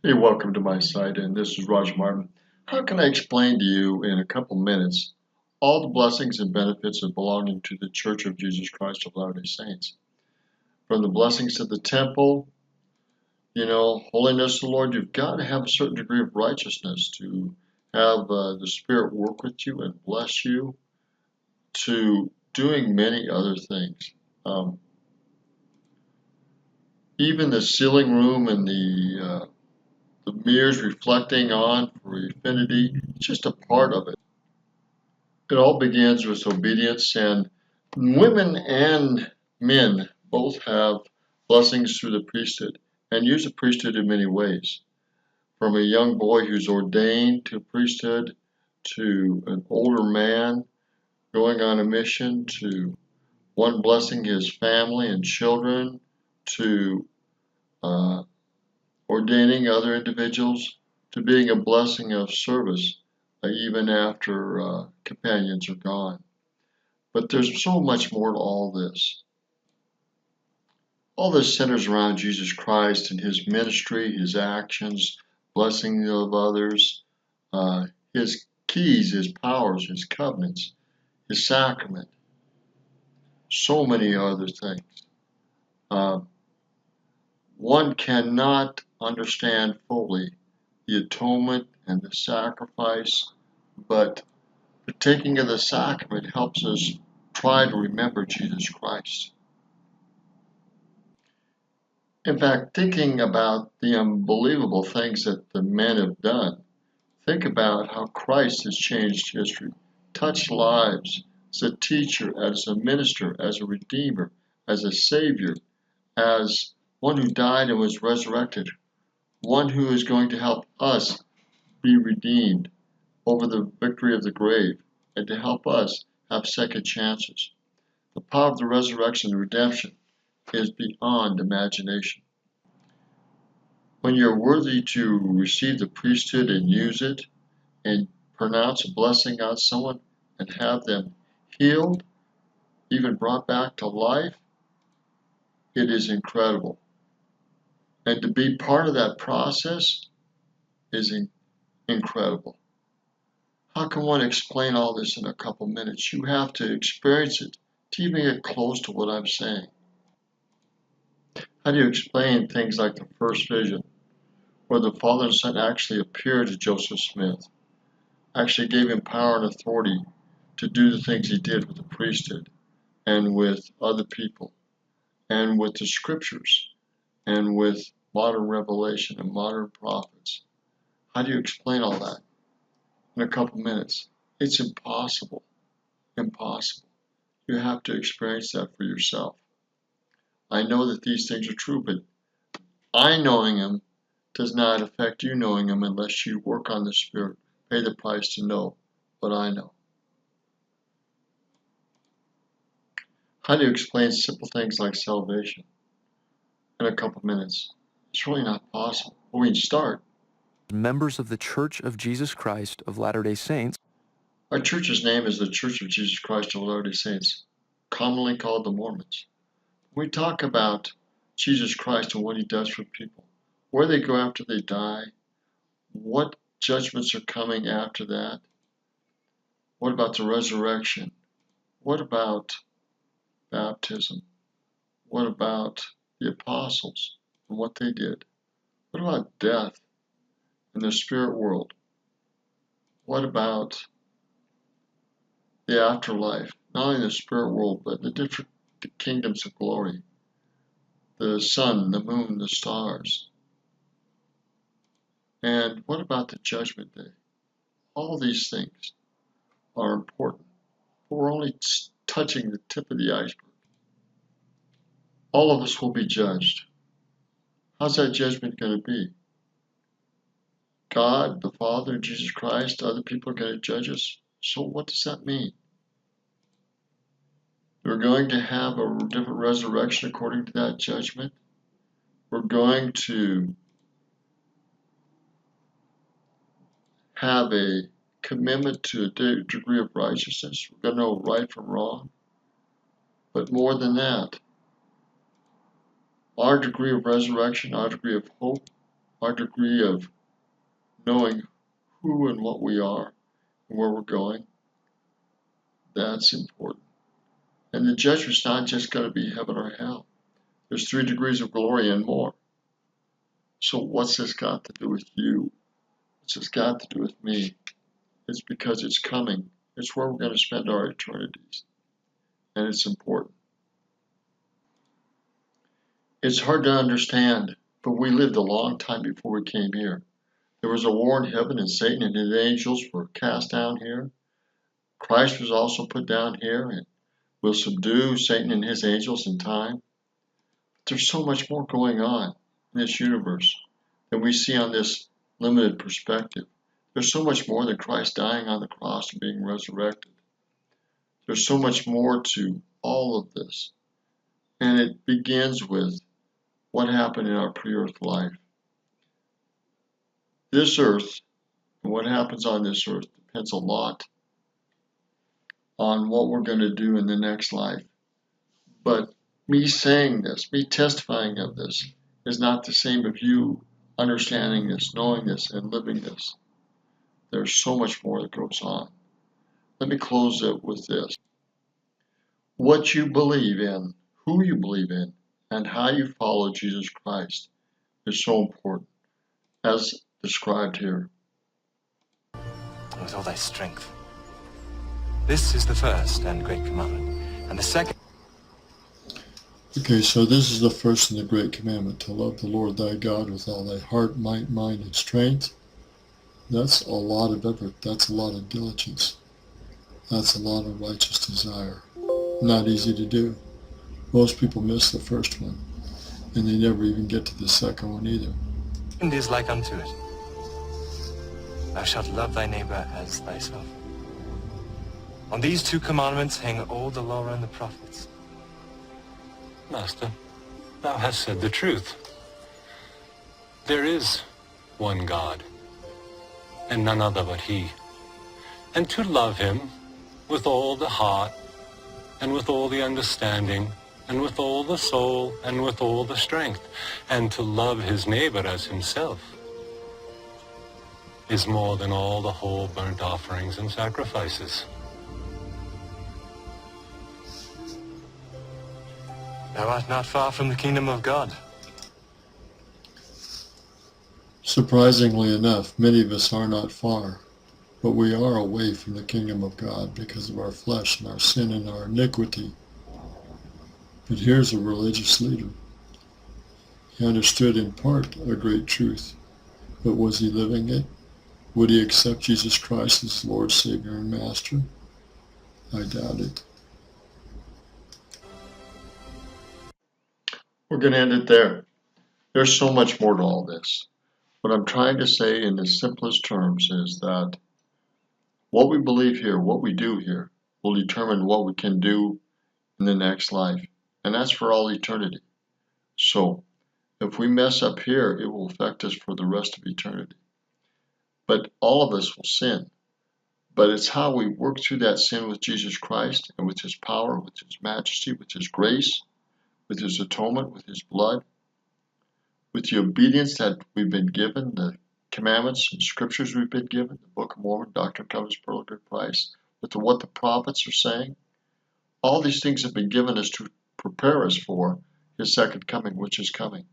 Hey, welcome to my site, and this is Roger Martin. How can I explain to you in a couple minutes all the blessings and benefits of belonging to the Church of Jesus Christ of Latter-day Saints? From the blessings of the temple, holiness of the Lord, you've got to have a certain degree of righteousness to have the Spirit work with you and bless you, to doing many other things. Even the sealing room and the mirrors reflecting on for infinity, it's just a part of it. It all begins with obedience, and women and men both have blessings through the priesthood and use the priesthood in many ways. From a young boy who's ordained to priesthood, to an older man going on a mission, to one blessing his family and children, to uh, ordaining other individuals, to being a blessing of service even after companions are gone. But there's so much more to all this. All this centers around Jesus Christ and his ministry, his actions, blessing of others, his keys, his powers, his covenants, his sacrament, so many other things. Uh, One cannot understand fully the atonement and the sacrifice, but partaking of the sacrament helps us try to remember Jesus Christ. In fact, thinking about the unbelievable things that the men have done, think about how Christ has changed history, touched lives as a teacher, as a minister, as a redeemer, as a savior, as one who died and was resurrected, one who is going to help us be redeemed over the victory of the grave and to help us have second chances. The power of the resurrection and redemption is beyond imagination. When you're worthy to receive the priesthood and use it and pronounce a blessing on someone and have them healed, even brought back to life, it is incredible. And to be part of that process is incredible. How can one explain all this in a couple minutes? You have to experience it to even get close to what I'm saying. How do you explain things like the first vision, where the Father and Son actually appeared to Joseph Smith, actually gave him power and authority to do the things he did with the priesthood and with other people and with the scriptures and with modern revelation and modern prophets? How do you explain all that in a couple minutes? It's impossible. Impossible. You have to experience that for yourself. I know that these things are true, but I knowing them does not affect you knowing them unless you work on the Spirit, pay the price to know what I know. How do you explain simple things like salvation in a couple minutes? It's really not possible. But we can start. Members of the Church of Jesus Christ of Latter-day Saints. Our church's name is the Church of Jesus Christ of Latter-day Saints, commonly called the Mormons. We talk about Jesus Christ and what he does for people, where they go after they die, what judgments are coming after that, what about the resurrection, what about baptism, what about the apostles and what they did, what about death in the spirit world, what about the afterlife, not only the spirit world, but the different kingdoms of glory, the sun, the moon, the stars. And what about the judgment day? All these things are important, but we're only touching the tip of the iceberg. All of us will be judged. How's that judgment going to be? God, the Father, Jesus Christ, other people are going to judge us? So what does that mean? We're going to have a different resurrection according to that judgment. We're going to have a commitment to a degree of righteousness. We're going to know right from wrong. But more than that, our degree of resurrection, our degree of hope, our degree of knowing who and what we are and where we're going, that's important. And the judgment's not just going to be heaven or hell. There's 3 degrees of glory and more. So what's this got to do with you? What's this got to do with me? It's because it's coming. It's where we're going to spend our eternities. And it's important. It's hard to understand, but we lived a long time before we came here. There was a war in heaven, and Satan and his angels were cast down here. Christ was also put down here and will subdue Satan and his angels in time. There's so much more going on in this universe than we see on this limited perspective. There's so much more than Christ dying on the cross and being resurrected. There's so much more to all of this. And it begins with what happened in our pre-earth life. This earth and what happens on this earth depends a lot on what we're going to do in the next life. But me saying this, me testifying of this, is not the same as you understanding this, knowing this, and living this. There's so much more that goes on. Let me close it with this. What you believe in, who you believe in, and how you follow Jesus Christ is so important, as described here. With all thy strength. This is the first and great commandment. And the second... Okay, so this is the first and the great commandment, to love the Lord thy God with all thy heart, might, mind, and strength. That's a lot of effort. That's a lot of diligence. That's a lot of righteous desire. Not easy to do. Most people miss the first one, and they never even get to the second one either. And is like unto it. Thou shalt love thy neighbor as thyself. On these 2 commandments hang all the law and the prophets. Master, thou hast said the truth. There is one God, and none other but he. And to love him with all the heart, and with all the understanding, and with all the soul, and with all the strength, and to love his neighbor as himself, is more than all the whole burnt offerings and sacrifices. Thou art not far from the kingdom of God. Surprisingly enough, many of us are not far, but we are away from the kingdom of God because of our flesh and our sin and our iniquity. But here's a religious leader. He understood in part a great truth, but was he living it? Would he accept Jesus Christ as Lord, Savior, and Master? I doubt it. We're going to end it there. There's so much more to all this. What I'm trying to say in the simplest terms is that what we believe here, what we do here, will determine what we can do in the next life. And that's for all eternity. So, if we mess up here, it will affect us for the rest of eternity. But all of us will sin. But it's how we work through that sin with Jesus Christ and with his power, with his majesty, with his grace, with his atonement, with his blood, with the obedience that we've been given, the commandments and scriptures we've been given, the Book of Mormon, Doctrine and Covenants, Pearl of Great Price, with what the prophets are saying. All these things have been given us to prepare us for his second coming, which is coming.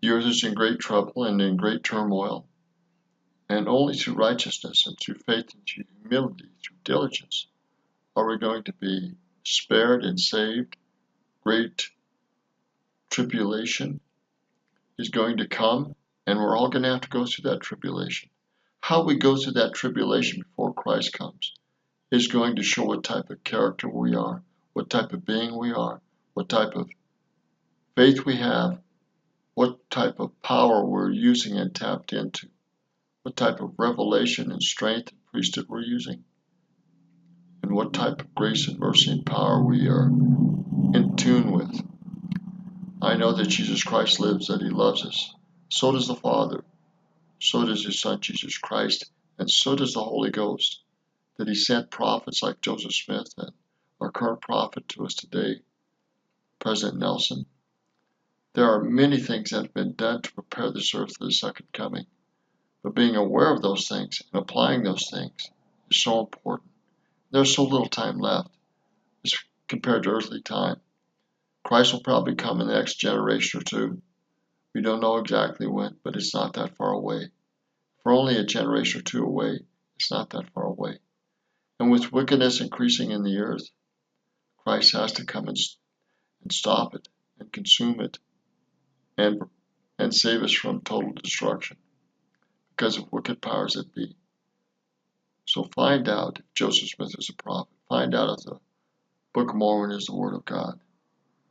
The earth is in great trouble and in great turmoil, and only through righteousness and through faith and through humility, through diligence, are we going to be spared and saved. Great tribulation is going to come, and we're all going to have to go through that tribulation. How we go through that tribulation before Christ comes is going to show what type of character we are, what type of being we are, what type of faith we have, what type of power we're using and tapped into, what type of revelation and strength and priesthood we're using, and what type of grace and mercy and power we are in tune with. I know that Jesus Christ lives, that he loves us. So does the Father. So does his Son, Jesus Christ. And so does the Holy Ghost, that he sent prophets like Joseph Smith and our current prophet to us today, President Nelson. There are many things that have been done to prepare this earth for the second coming, but being aware of those things and applying those things is so important. There's so little time left as compared to earthly time. Christ will probably come in the next generation or two. We don't know exactly when, but it's not that far away. If we're only a generation or two away, it's not that far away. And with wickedness increasing in the earth, Christ has to come and stop it and consume it and save us from total destruction because of wicked powers that be. So find out if Joseph Smith is a prophet. Find out if the Book of Mormon is the Word of God.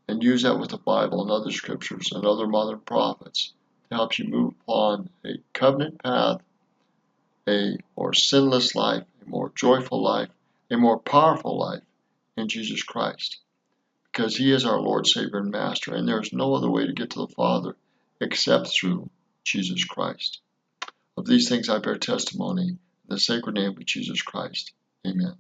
And use that with the Bible and other scriptures and other modern prophets to help you move upon a covenant path, a more sinless life, a more joyful life, a more powerful life in Jesus Christ. Because He is our Lord, Savior, and Master, and there is no other way to get to the Father except through Jesus Christ. Of these things I bear testimony in the sacred name of Jesus Christ. Amen.